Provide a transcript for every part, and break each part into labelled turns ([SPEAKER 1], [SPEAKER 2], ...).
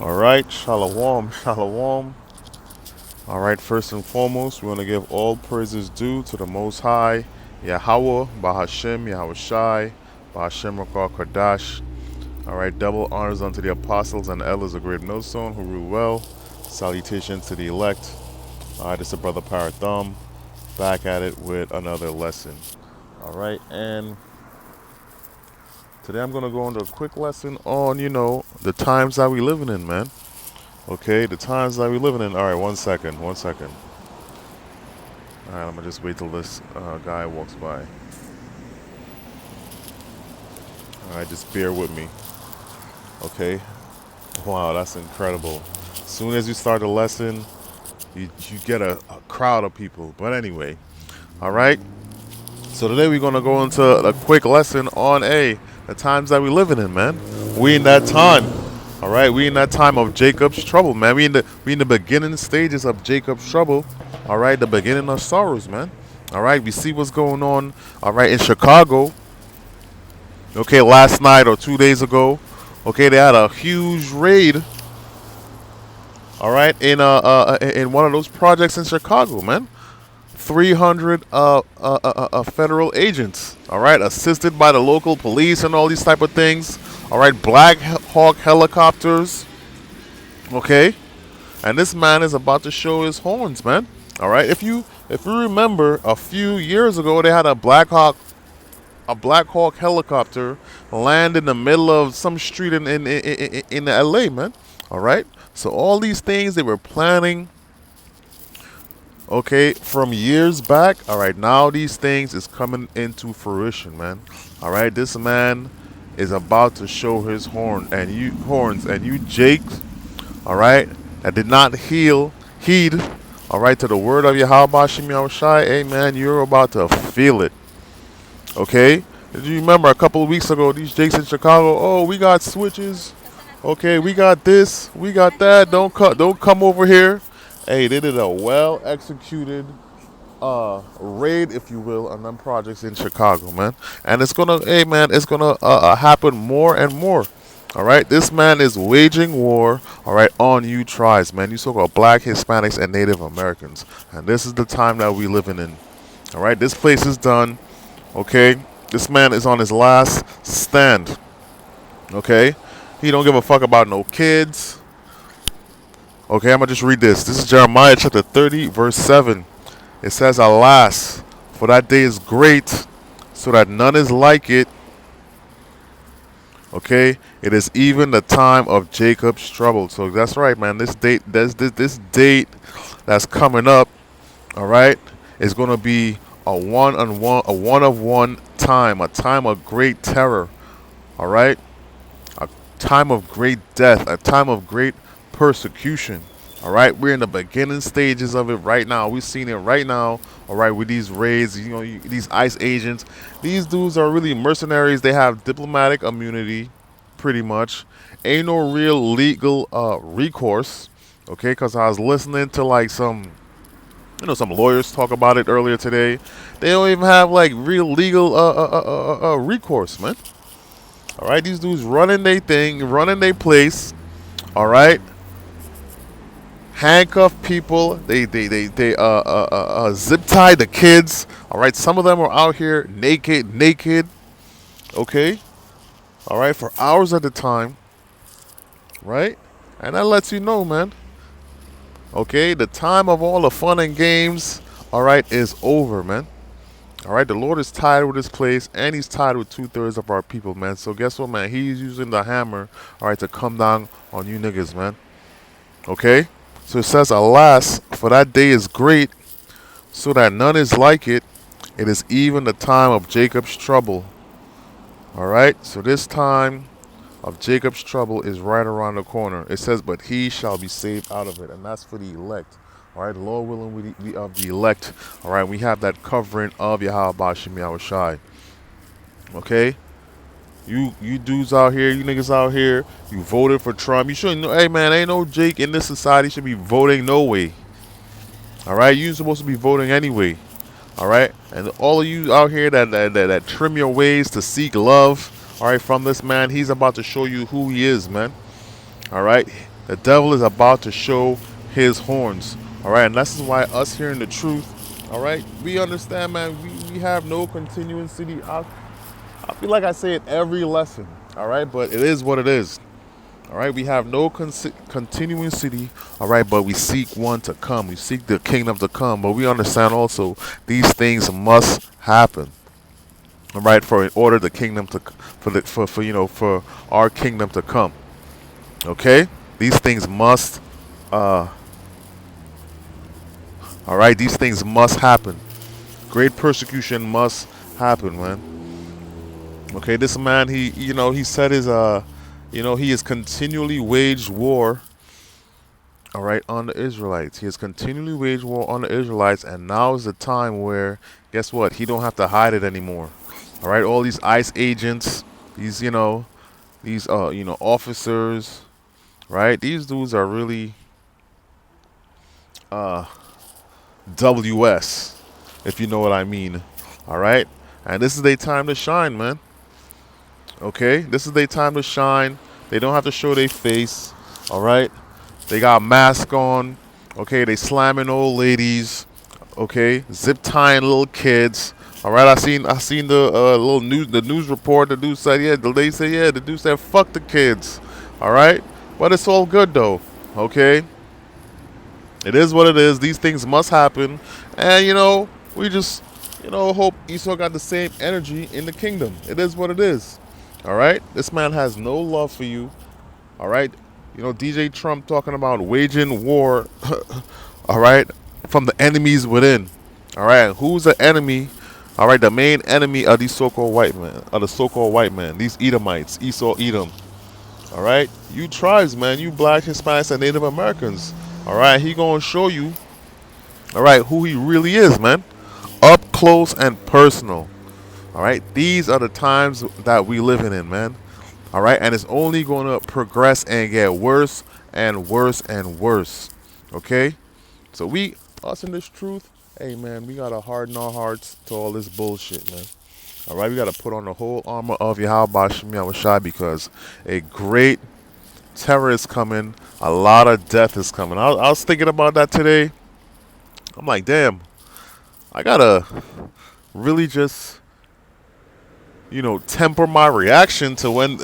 [SPEAKER 1] All right, shalom, shalom. All right, first and foremost, we want to give all praises due to the Most High, Yahweh, Bahashem, Yahweh Shai, Bahashem Rakar Kadash. All right, double honors unto the apostles and the elders of Great Millstone who rule well. Salutations to the elect. All right, it's the brother Parathum, back at it with another lesson. All right, and today I'm going to go into a quick lesson on, the times that we living in, man. Okay, the times that we living in. All right, 1 second, 1 second. All right, I'm gonna just wait till this guy walks by. All right, just bear with me. Okay. Wow, that's incredible. As soon as you start the lesson, you get a crowd of people. But anyway, all right. So today we're gonna go into a quick lesson on the times that we living in, man. We in that time. All right, we in that time of Jacob's trouble, man. We in the beginning stages of Jacob's trouble. All right, the beginning of sorrows, man. All right, we see what's going on. All right, in Chicago. Okay, last night or 2 days ago. Okay, they had a huge raid. All right, in one of those projects in Chicago, man. 300 federal agents. All right, assisted by the local police and all these type of things. All right, Black Hawk helicopters. Okay, and this man is about to show his horns, man. All right, if you remember, a few years ago they had a Black Hawk helicopter land in the middle of some street in LA, man. All right, so all these things they were planning. Okay, from years back. All right, now these things is coming into fruition, man. All right, this man is about to show his horns, and you, Jake. All right, that did not heed. All right, to the word of Yahweh Shem Yahushai. Hey, man, you're about to feel it. Okay, did you remember a couple of weeks ago these Jakes in Chicago? Oh, we got switches. Okay, we got this, we got that. Don't come over here. Hey, they did a well executed raid, if you will, on them projects in Chicago, man. And hey, man, it's gonna happen more and more. All right, this man is waging war. All right, on you tribes, man. You so-called Black, Hispanics, and Native Americans. And this is the time that we living in. All right, this place is done. Okay, this man is on his last stand. Okay, he don't give a fuck about no kids. Okay, I'm gonna just read this. This is Jeremiah chapter 30, verse 7. It says, "Alas, for that day is great, so that none is like it. Okay, it is even the time of Jacob's trouble." So that's right, man. This date that's coming up. All right, is gonna be a one of one time, a time of great terror. All right, a time of great death, a time of great persecution. All right, we're in the beginning stages of it right now. We've seen it right now. All right, with these raids, these ICE agents, these dudes are really mercenaries. They have diplomatic immunity, pretty much. Ain't no real legal recourse. Okay, because I was listening to like some lawyers talk about it earlier today. They don't even have like real legal recourse, man. All right, these dudes running their thing, running their place. All right, handcuff people. They zip tie the kids. All right, some of them are out here naked. Okay, all right, for hours at a time. Right, and that lets you know, man. Okay, the time of all the fun and games. All right, is over, man. All right, the Lord is tired with this place, and He's tired with 2/3 of our people, man. So guess what, man? He's using the hammer, all right, to come down on you niggas, man. Okay. So it says, "Alas, for that day is great, so that none is like it. It is even the time of Jacob's trouble." All right. So this time of Jacob's trouble is right around the corner. It says, "But he shall be saved out of it," and that's for the elect. All right, Lord willing, we of the elect. All right, we have that covering of Yahweh Bashim Yahushai. Okay, you dudes out here, you niggas out here, you voted for Trump. You shouldn't know. Hey man, ain't no Jake in this society should be voting no way. All right, you supposed to be voting anyway. All right, and all of you out here that trim your ways to seek love. All right, from this man, he's about to show you who he is, man. All right, The devil is about to show his horns. All right, and this is why us hearing the truth, all right, we understand, man. We have no continuing city. I feel like I say it every lesson, all right, but it is what it is. All right, we have no continuing city, all right, but we seek one to come. We seek the kingdom to come, but we understand also these things must happen, all right, for in order the kingdom to for for our kingdom to come. Okay, these things must, all right, these things must happen. Great persecution must happen, man. Okay, this man, he said his, he has continually waged war, all right, on the Israelites. He has continually waged war on the Israelites, and now is the time where, guess what? He don't have to hide it anymore. All right, all these ICE agents, these, these, officers, right? These dudes are really WS, if you know what I mean. All right, and this is their time to shine, man. Okay, this is their time to shine. They don't have to show their face. All right, they got mask on. Okay, they slamming old ladies. Okay, zip tying little kids. All right, I seen the news report. The dude said, yeah, the lady said, yeah, the dude said, fuck the kids. All right, but it's all good though. Okay, it is what it is. These things must happen, and we just hope Esau got the same energy in the kingdom. It is what it is. All right, this man has no love for you. All right, DJ Trump talking about waging war. All right, from the enemies within. All right, who's the enemy? All right, the main enemy of these so-called white men, of the so-called white men, these Edomites, Esau, Edom. All right, you tribes, man, you black, Hispanics, and Native Americans. All right, he gonna show you, all right, who he really is, man, up close and personal. All right, these are the times that we living in, man. All right, and it's only going to progress and get worse and worse and worse. Okay, so us in this truth, hey man, we gotta harden our hearts to all this bullshit, man. All right, we gotta put on the whole armor of Yahweh Shem Yahushai because a great terror is coming. A lot of death is coming. I was thinking about that today. I'm like, damn, I gotta really just temper my reaction to when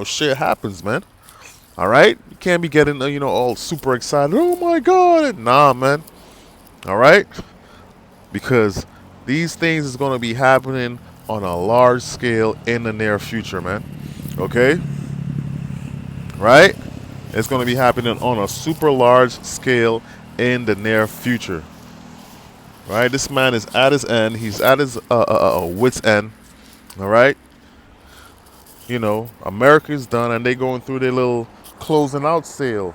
[SPEAKER 1] shit happens, man. All right, you can't be getting all super excited. Oh my god, nah, man. All right, because these things is gonna be happening on a large scale in the near future, man. Okay, right? It's gonna be happening on a super large scale in the near future. Right? This man is at his end. He's at his wit's end. All right. America's done, and they going through their little closing out sale.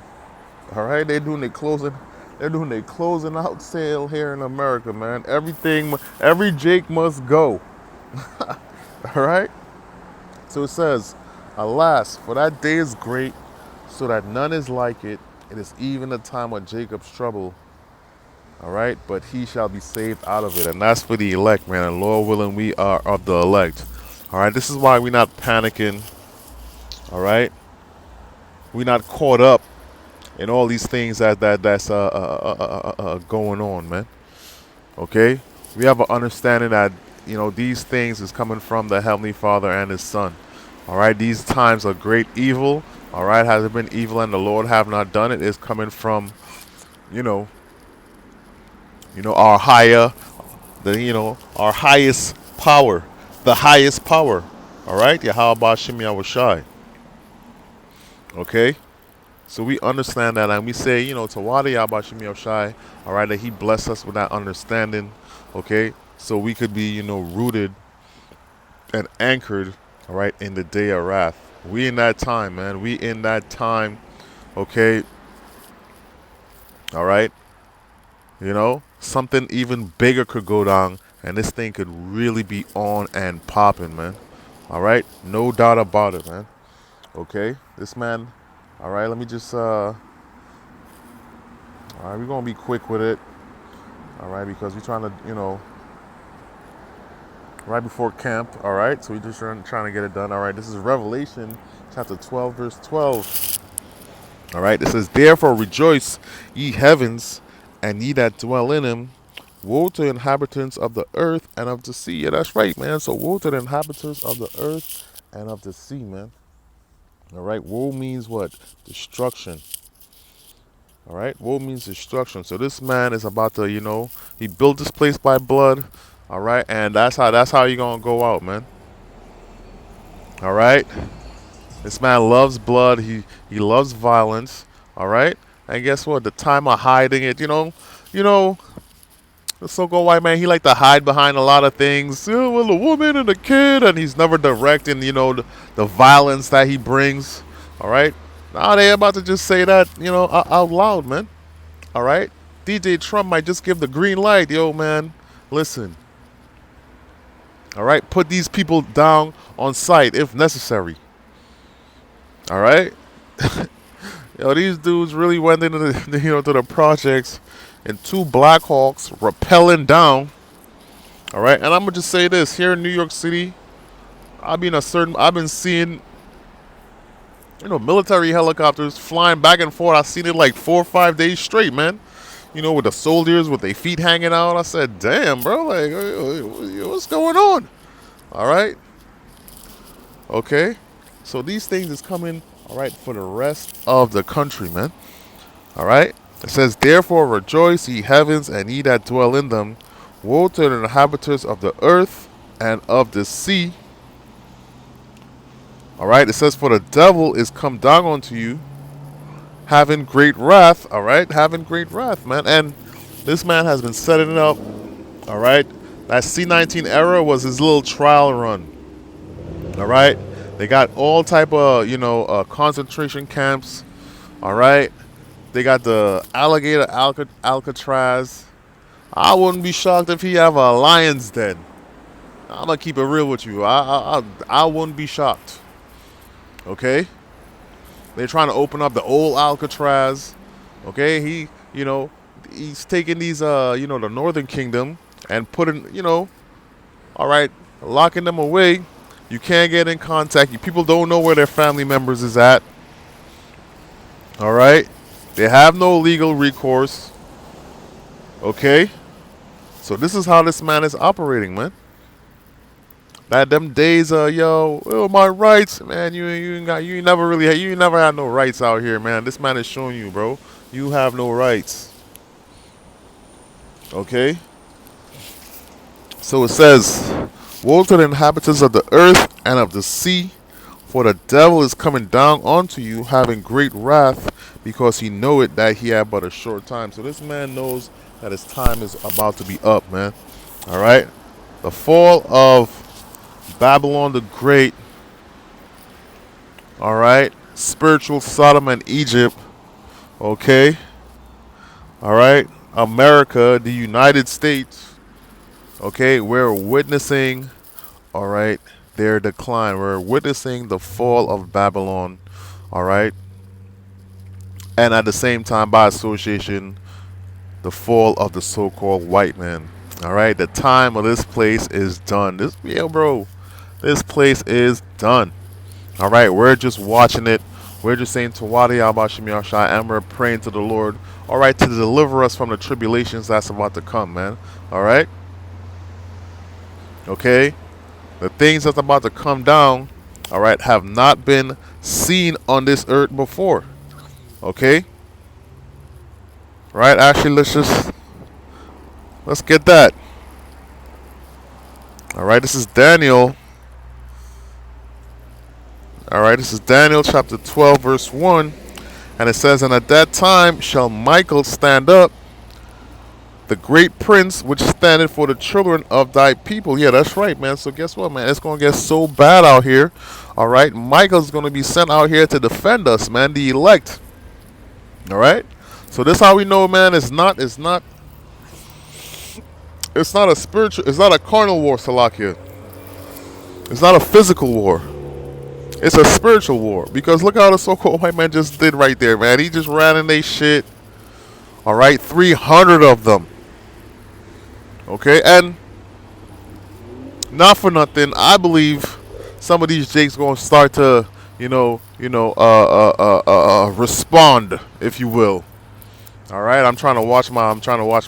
[SPEAKER 1] All right, they're doing their closing out sale here in America, man. Every Jake must go. All right. So it says, alas, for that day is great, so that none is like it. It is even the time of Jacob's trouble. All right, but he shall be saved out of it, and that's for the elect, man. And Lord willing, we are of the elect. All right, this is why we're not panicking. All right, we're not caught up in all these things that's going on, man. Okay, we have an understanding that these things is coming from the Heavenly Father and His Son. All right, these times of great evil. All right, has it been evil and the Lord have not done it? Is coming from our higher, our highest power, the highest power. All right, Yahweh Shem Yahushai. Okay, so we understand that, and we say, Tawada Yahweh Shem Yahushai. All right, that He bless us with that understanding. Okay, so we could be, rooted and anchored. All right, in the day of wrath. We in that time, man. We in that time. Okay. All right. Something even bigger could go down, and this thing could really be on and popping, man. All right, no doubt about it, man. Okay, this man. All right, let me just. All right, we're gonna be quick with it. All right, because we're trying to, right before camp. All right, so we're just trying to get it done. All right, this is Revelation chapter 12, verse 12. All right. It says, therefore rejoice, ye heavens, and ye that dwell in them. Woe to the inhabitants of the earth and of the sea. Yeah, that's right, man. So woe to the inhabitants of the earth and of the sea, man. All right. Woe means what? Destruction. All right. Woe means destruction. So this man is about to, he built this place by blood. All right. And that's how you're gonna go out, man. All right. This man loves blood. He loves violence. All right. And guess what? The time of hiding it, the so-called white man, he like to hide behind a lot of things. Well, a woman and a kid, and he's never directing, the violence that he brings. All right. Now they about to just say that, out loud, man. All right. DJ Trump might just give the green light. Yo, man, listen. All right. Put these people down on sight if necessary. All right. Yo, these dudes really went into to the projects and 2 Black Hawks rappelling down. All right, and I'm gonna just say this: here in New York City, I've been seeing, military helicopters flying back and forth. I've seen it like 4 or 5 days straight, man. With the soldiers with their feet hanging out. I said, damn, bro, like, what's going on? All right, okay. So these things is coming, all right, for the rest of the country, man. All right. It says, therefore rejoice, ye heavens, and ye that dwell in them. Woe to the inhabitants of the earth and of the sea. All right. It says, for the devil is come down unto you, having great wrath. All right. Having great wrath, man. And this man has been setting it up. All right. That C-19 era was his little trial run. All right. They got all type of, concentration camps. All right. They got the alligator Alcatraz. I wouldn't be shocked if he have a lion's den. I'm gonna keep it real with you. I wouldn't be shocked. Okay. They're trying to open up the old Alcatraz. Okay. He's taking these the Northern Kingdom and putting all right, locking them away. You can't get in contact. People don't know where their family members is at. All right. They have no legal recourse. Okay? So this is how this man is operating, man. That them days, my rights, man. You never had no rights out here, man. This man is showing you, bro. You have no rights. Okay? So it says, woe to the inhabitants of the earth and of the sea, for the devil is coming down unto you, having great wrath, because he knoweth that he had but a short time. So this man knows that his time is about to be up, man. All right. The fall of Babylon the Great. All right. Spiritual Sodom and Egypt. Okay. All right. America, the United States. Okay. We're witnessing, all right, their decline. We're witnessing the fall of Babylon. All right. And at the same time, by association, the fall of the so-called white man. All right, the time of this place is done. This place is done. All right, we're just watching it. We're just saying Tawadi Abashim Yashai, and we're praying to the Lord. All right, to deliver us from the tribulations that's about to come, man. All right. Okay, the things that's about to come down, all right, have not been seen on this earth before. Okay. Right. Actually, let's get that. All right. This is Daniel. All right. This is Daniel chapter 12, verse 1. And it says, and at that time shall Michael stand up, the great prince, which standeth for the children of thy people. Yeah, that's right, man. So guess what, man? It's going to get so bad out here. All right. Michael's going to be sent out here to defend us, man. The elect. All right, so this how we know, man. It's not a spiritual. It's not a carnal war, Salakia. It's not a physical war. It's a spiritual war. Because look how the so-called white man just did right there, man. He just ran in they shit. All right, 300 of them. Okay, and not for nothing, I believe some of these jakes gonna start to, respond, if you will. All right, I'm trying to watch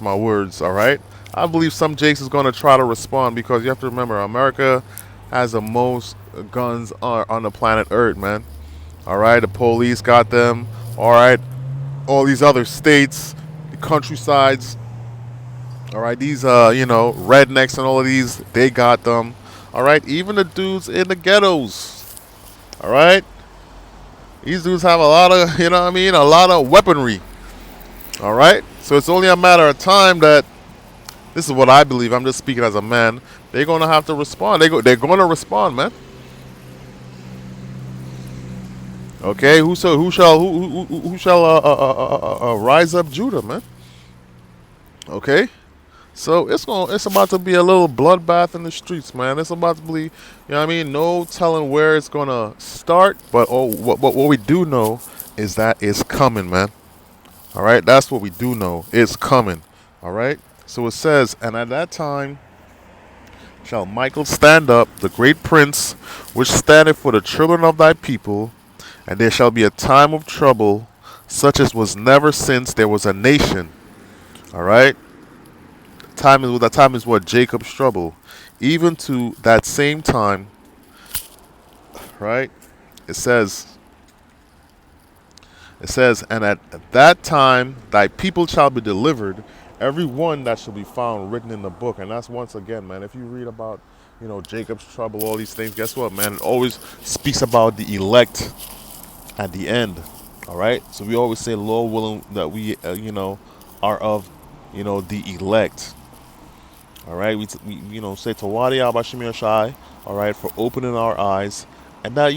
[SPEAKER 1] my words. All right, I believe some Jakes is gonna try to respond because you have to remember America has the most guns on the planet Earth, man. All right, the police got them. All right, all these other states, the countrysides. All right, these rednecks and all of these, they got them. All right, even the dudes in the ghettos. All right, these dudes have a lot of, what I mean, a lot of weaponry. All right, so it's only a matter of time that this is what I believe. I'm just speaking as a man. They're gonna have to respond. They're gonna respond, man. Okay, who shall rise up, Judah, man? Okay, so it's about to be a little bloodbath in the streets, man. It's about to be, what I mean, no telling where it's gonna start, but what we do know is that it's coming, man. All right, that's what we do know. It's coming. All right. So it says, and at that time shall Michael stand up, the great prince, which standeth for the children of thy people, and there shall be a time of trouble, such as was never since there was a nation. All right. That time is what Jacob's trouble, even to that same time. Right. It says. It says, and at that time thy people shall be delivered, every one that shall be found written in the book. And that's once again, man, if you read about, Jacob's trouble, all these things, guess what, man? It always speaks about the elect at the end. All right? So we always say, Lord willing, that we, are of, the elect. All right? We say, Tawadi Abashim Yashai, all right, for opening our eyes. And that,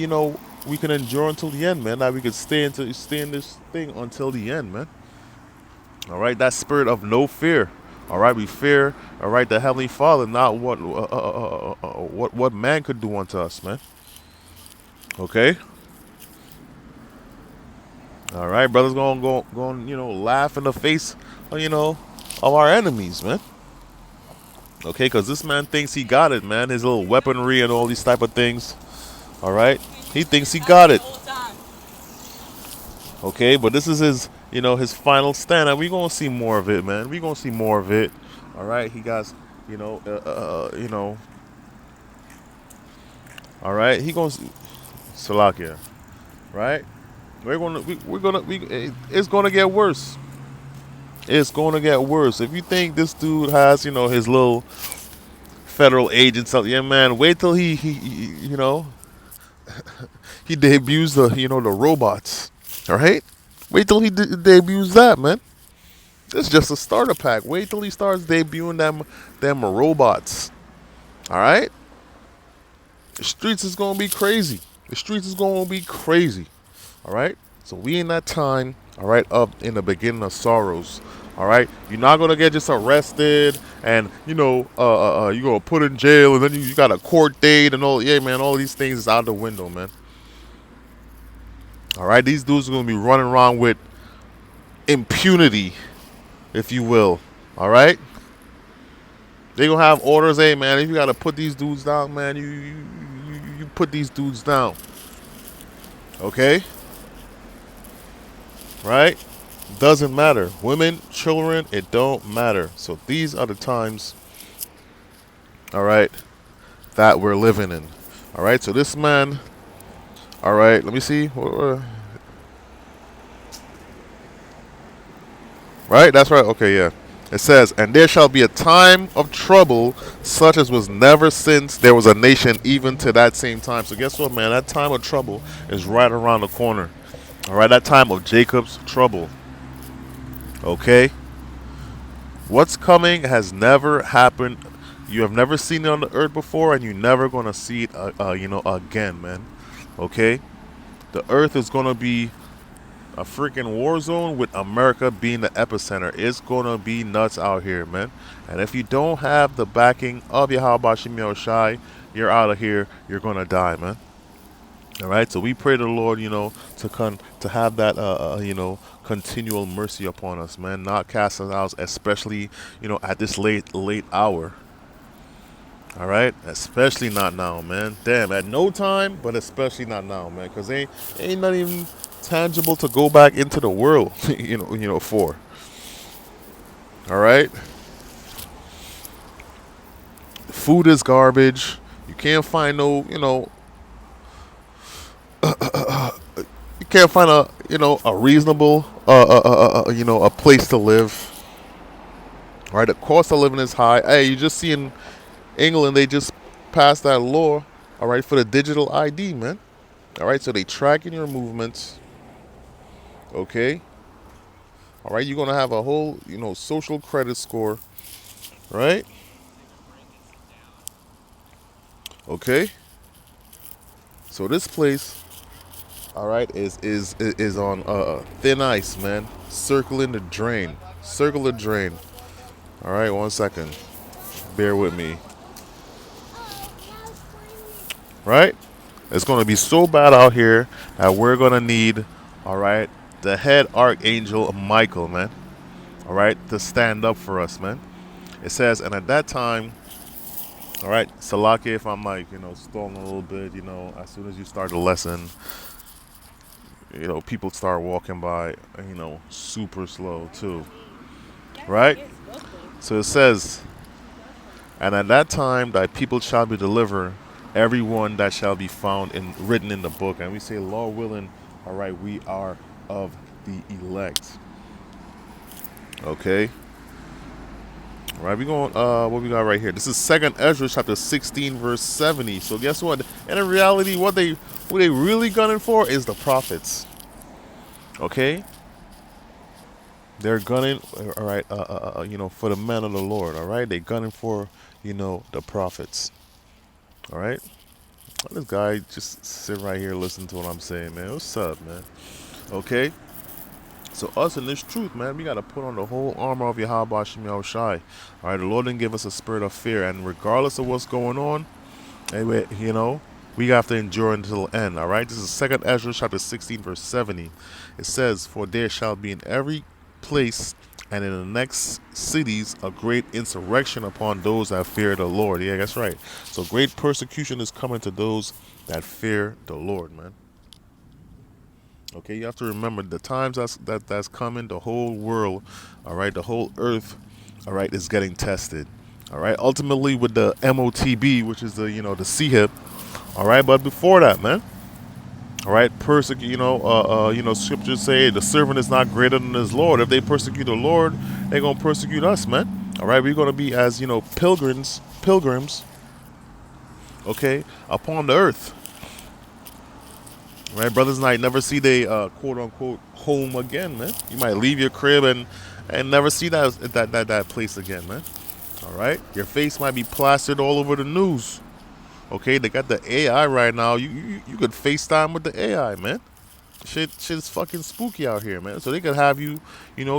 [SPEAKER 1] we can endure until the end, man. That we could stay in this thing until the end, man. All right, that spirit of no fear. All right, we fear. All right, the heavenly Father, not what man could do unto us, man. Okay. All right, brothers, going, laugh in the face, of our enemies, man. Okay, because this man thinks he got it, man. His little weaponry and all these type of things. All right, he thinks he got it. Okay, but this is his final stand, and we're gonna see more of it, man. We're gonna see more of it. All right, he got, all right, he goes Salakia, right? It's gonna get worse. It's gonna get worse. If you think this dude has, his little federal agents, yeah, man, wait till he debuts the robots. All right, wait till he debuts that, man. This is just a starter pack. Wait till he starts debuting them robots. All right, the streets is gonna be crazy. The streets is gonna be crazy. All right, so we in that time. All right, up in the beginning of sorrows. All right, you're not gonna get just arrested and you're gonna put in jail and then you got a court date and all. Yeah, man, all these things is out the window, man. All right, these dudes are gonna be running around with impunity, if you will. All right, they gonna have orders. Hey, man, if you gotta put these dudes down, man, you put these dudes down. Okay, right? Doesn't matter. Women, children, it don't matter. So these are the times. All right, that we're living in. All right, so this man. All right, let me see. Right, that's right. Okay, yeah. It says, and there shall be a time of trouble such as was never since there was a nation, even to that same time. So guess what, man? That time of trouble is right around the corner. All right, that time of Jacob's trouble. Okay? What's coming has never happened. You have never seen it on the earth before, and you're never going to see it, again, man. Okay? The earth is going to be a freaking war zone with America being the epicenter. It's going to be nuts out here, man. And if you don't have the backing of Yahweh Shemi Shai, you're out of here. You're going to die, man. All right, so we pray to the Lord, to have that, continual mercy upon us, man. Not cast us out, especially, at this late hour. All right, especially not now, man. Damn, at no time, but especially not now, man, because ain't nothing tangible to go back into the world, for. All right, food is garbage. You can't find no, you can't find a reasonable, a place to live. All right, the cost of living is high. Hey, you just see in England they just passed that law. All right, for the digital ID, man. All right, so they tracking your movements. Okay. All right, you're gonna have a whole, social credit score, right? Okay. So this place, all right, is on thin ice, man. Circling the drain. Circle the drain. All right, 1 second. Bear with me. Right? It's gonna be so bad out here that we're gonna need, all right, the head archangel Michael, man. All right, to stand up for us, man. It says, and at that time, all right, Salaki, if I'm like, stalling a little bit, as soon as you start the lesson, people start walking by, super slow too, right? So it says, and at that time thy people shall be delivered, everyone that shall be found in written in the book. And we say, Lord willing, all right, we are of the elect. Okay. All right, we going what we got right here. This is Second Ezra chapter 16, verse 70. So guess what? And in reality, what they really gunning for is the prophets. Okay? They're gunning, all right, for the men of the Lord, all right? They gunning for, the prophets, all right? This guy just sit right here listen to what I'm saying, man. What's up, man? Okay? So us in this truth, man, we got to put on the whole armor of Yahweh Shem Shai. All right, the Lord didn't give us a spirit of fear, and regardless of what's going on, anyway, we have to endure until the end, all right? This is 2nd Ezra chapter 16, verse 70. It says, for there shall be in every place and in the next cities a great insurrection upon those that fear the Lord. Yeah, that's right. So great persecution is coming to those that fear the Lord, man. Okay, you have to remember the times that's coming, the whole world, all right, the whole earth, all right, is getting tested. All right, ultimately with the MOTB, which is the the CHIP, all right, but before that, man, all right, persecute. Scriptures say the servant is not greater than his Lord. If they persecute the Lord, they're gonna persecute us, man. All right, we're gonna be as pilgrims, okay, upon the earth. Right, brothers and I never see they quote unquote home again, man. You might leave your crib and never see that place again, man. All right, your face might be plastered all over the news. Okay, they got the AI right now. You could FaceTime with the AI, man. Shit is fucking spooky out here, man. So they could have you,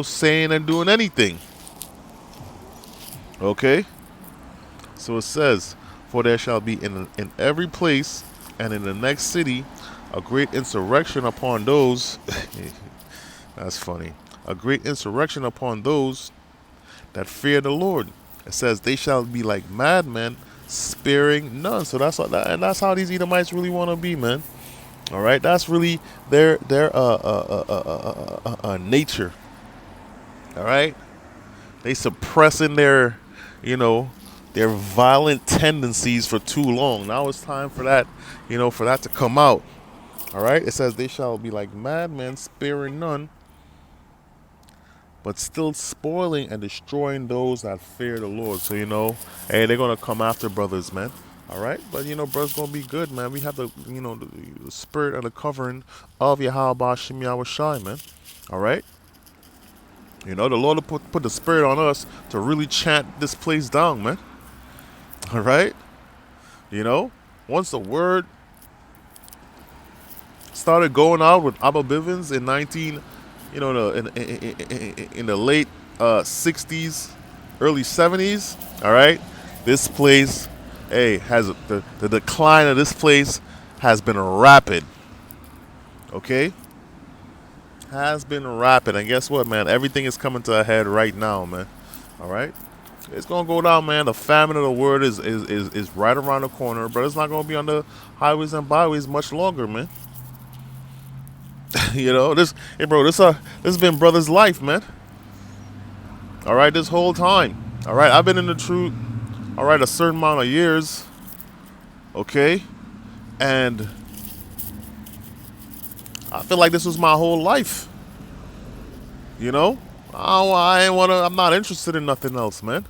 [SPEAKER 1] saying and doing anything. Okay, so it says, for there shall be in every place and in the next city a great insurrection upon those. That's funny. A great insurrection upon those that fear the Lord. It says they shall be like madmen, sparing none. So and that's how these Edomites really want to be, man. All right, that's really their nature. All right, they suppressing you know, their violent tendencies for too long. Now it's time for that, for that to come out. All right, it says they shall be like madmen, sparing none, but still spoiling and destroying those that fear the Lord. So hey, they're gonna come after brothers, man. All right, but brothers gonna be good, man. We have the spirit and the covering of Yahweh Shem Yahweh Shai, man. All right, the Lord will put the spirit on us to really chant this place down, man. All right, once the word started going out with Abba Bivens in 19, in the late 60s, early 70s. All right, this place, hey, has the decline of this place has been rapid. Okay, has been rapid, and guess what, man? Everything is coming to a head right now, man. All right, It's gonna go down, man. The famine of the word is right around the corner, but it's not gonna be on the highways and byways much longer, man. This, hey, bro, this has been brother's life, man. All right, this whole time. All right, I've been in the truth. All right, a certain amount of years. Okay, and I feel like this was my whole life. You know, I ain't wanna. I'm not interested in nothing else, man.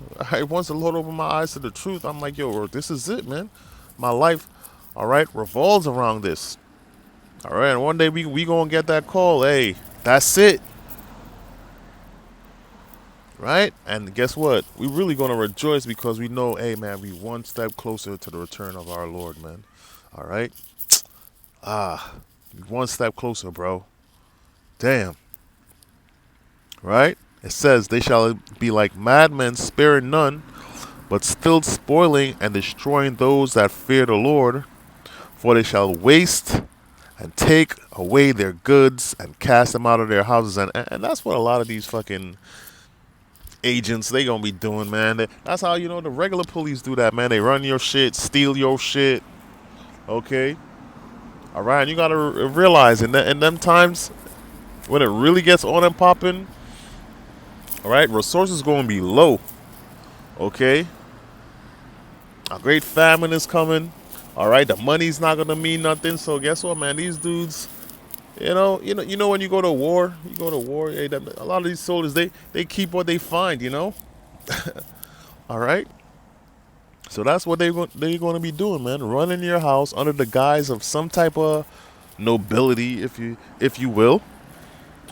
[SPEAKER 1] Once the Lord opened my eyes to the truth, I'm like, yo, this is it, man. My life, all right, revolves around this. All right, and one day we gonna get that call. Hey, that's it, right? And guess what? We really gonna rejoice because we know, hey, man, we one step closer to the return of our Lord, man. All right, one step closer, bro. Damn, right? It says they shall be like madmen, sparing none, but still spoiling and destroying those that fear the Lord. For they shall waste and take away their goods and cast them out of their houses. And that's what a lot of these fucking agents they gonna be doing, man. That's how the regular police do that, man. They run your shit, steal your shit. Okay, all right. And you gotta realize in them times when it really gets on and popping, all right, resources gonna be low. Okay, a great famine is coming. All right, the money's not gonna mean nothing. So guess what, man? These dudes, when you go to war, a lot of these soldiers, they keep what they find. All right. So that's what they're going to be doing, man. Running your house under the guise of some type of nobility, if you will.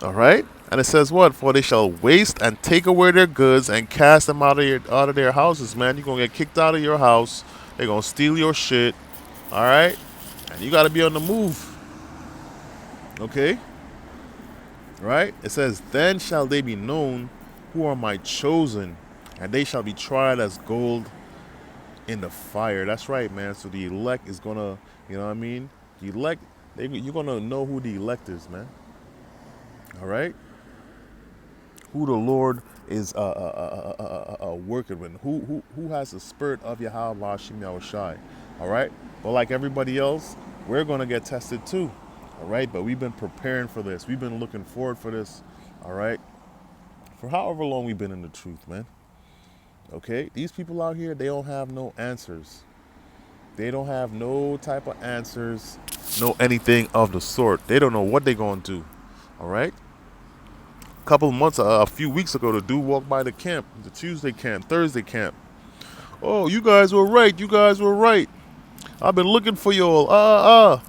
[SPEAKER 1] All right. And it says what? For they shall waste and take away their goods and cast them out of their houses, man. You're gonna get kicked out of your house. They're gonna steal your shit. All right. And you got to be on the move. Okay. Right. It says, then shall they be known who are my chosen, and they shall be tried as gold in the fire. That's right, man. So the elect is gonna, you know what I mean? The elect, you're gonna know who the elect is, man. All right, who the Lord is working with, who has the spirit of Yahweh Hashem Yahushai. All right, but like everybody else, we're gonna get tested too. All right, but we've been preparing for this. We've been looking forward for this. All right, for however long we've been in the truth, man. Okay, these people out here, they don't have no answers. They don't have no type of answers, no anything of the sort. They don't know what they're going to do. All right. A few weeks ago, the dude walked by the camp, the Tuesday camp, Thursday camp. Oh, you guys were right. You guys were right. I've been looking for you all.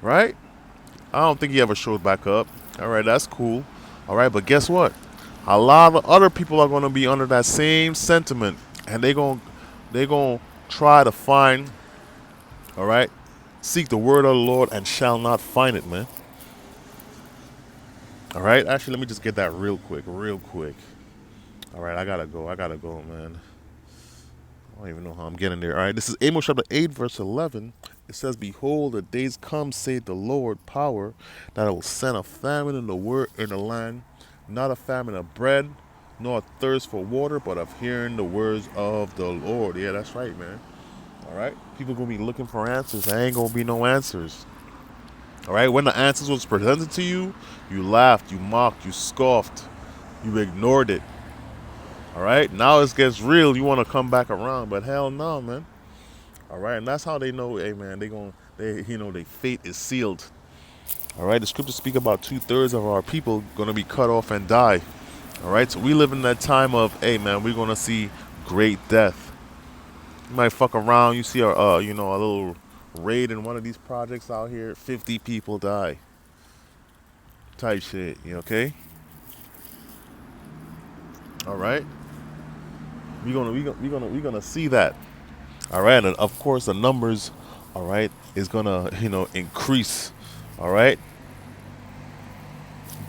[SPEAKER 1] Right? I don't think he ever showed back up. All right, that's cool. All right, but guess what? A lot of other people are going to be under that same sentiment, and they're going to try to find, all right, seek the word of the Lord and shall not find it, man. All right, actually, let me just get that real quick. All right, I gotta go, man. I don't even know how I'm getting there. All right, this is Amos chapter 8, verse 11. It says, behold, the days come, saith the Lord, power, that I will send a famine in the land, not a famine of bread, nor a thirst for water, but of hearing the words of the Lord. Yeah, that's right, man. All right, people gonna be looking for answers. There ain't gonna be no answers. All right, when the answers was presented to you, you laughed, you mocked, you scoffed, you ignored it. All right, now it gets real. You want to come back around, but hell no, man. All right, and that's how they know, hey, man, their fate is sealed. All right, the scriptures speak about 2/3 of our people gonna be cut off and die. All right, so we live in that time of, hey, man, we're gonna see great death. You might fuck around, you see a little raid in one of these projects out here, 50 people die. Type shit, okay? All right, we're gonna see that. All right, and of course the numbers, all right, is gonna increase. All right,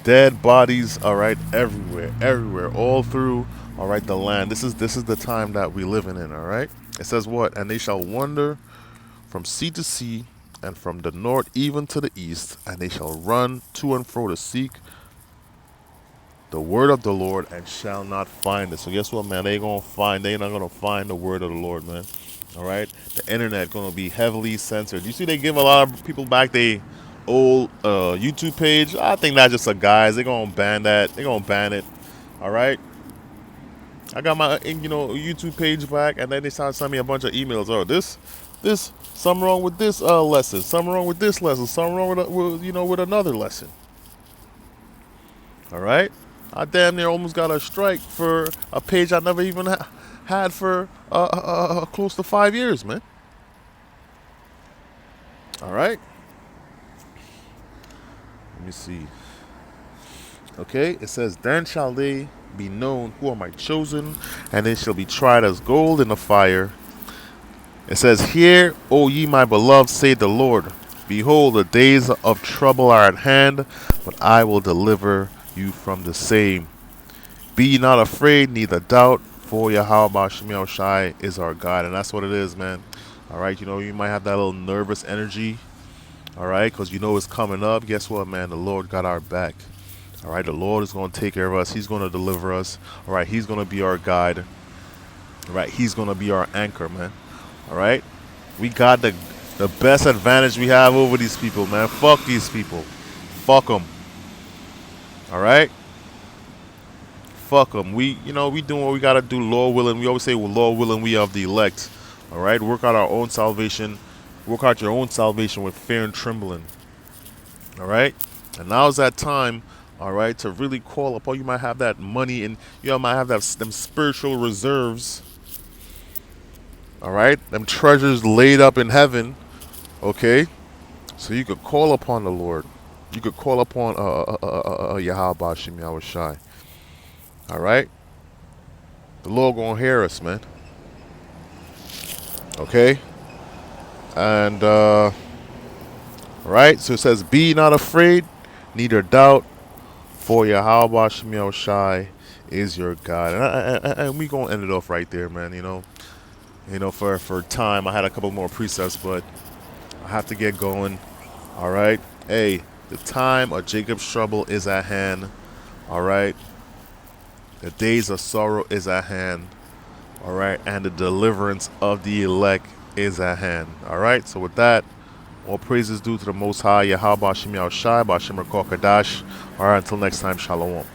[SPEAKER 1] dead bodies, all right, everywhere, all through, all right, the land. This is the time that we living in. All right, it says what? And they shall wander from sea to sea, and from the north even to the east, and they shall run to and fro to seek the word of the Lord and shall not find it. So guess what, man? They're not gonna find the word of the Lord, man. All right, the internet gonna be heavily censored. You see, they give a lot of people back their old YouTube page. I think that's just a guise. They're gonna ban that. They're gonna ban it. All right. I got my YouTube page back, and then they started sending me a bunch of emails. Oh, something wrong with this lesson. Something wrong with this lesson. Something wrong with another lesson. All right. I damn near almost got a strike for a page I never even had for close to 5 years, man. All right. Let me see. Okay, it says, then shall they be known who are my chosen, and they shall be tried as gold in the fire. It says, hear, O ye my beloved, say the Lord. Behold, the days of trouble are at hand, but I will deliver you from the same. Be ye not afraid, neither doubt, for Yahweh Shemiel Shai is our God. And that's what it is, man. All right, you might have that little nervous energy, all right, because it's coming up. Guess what, man? The Lord got our back. All right, the Lord is going to take care of us. He's going to deliver us. All right, He's going to be our guide. All right, He's going to be our anchor, man. All right, we got the best advantage we have over these people, man. Fuck these people. Fuck them. All right, fuck them. We doing what we got to do, Lord willing. We always say, well, Lord willing, we are the elect. All right, work out our own salvation. Work out your own salvation with fear and trembling. All right, and now's that time. All right, to really call upon. You might have that money, and you might have them spiritual reserves. All right, them treasures laid up in heaven. Okay, so you could call upon the Lord. You could call upon Yahweh Shem Yahweh Shai. All right, the Lord gonna hear us, man. Okay, and all right. So it says, "Be not afraid, neither doubt, for Yahweh Shem Yahweh Shai is your God." And we gonna end it off right there, man. For time, I had a couple more precepts, but I have to get going. All right. Hey, the time of Jacob's trouble is at hand. All right. The days of sorrow is at hand. All right. And the deliverance of the elect is at hand. All right. So with that, all praises due to the Most High, Yahweh Shem Yahweh Shai, Ba'Shem Kadash. All right. Until next time, Shalom.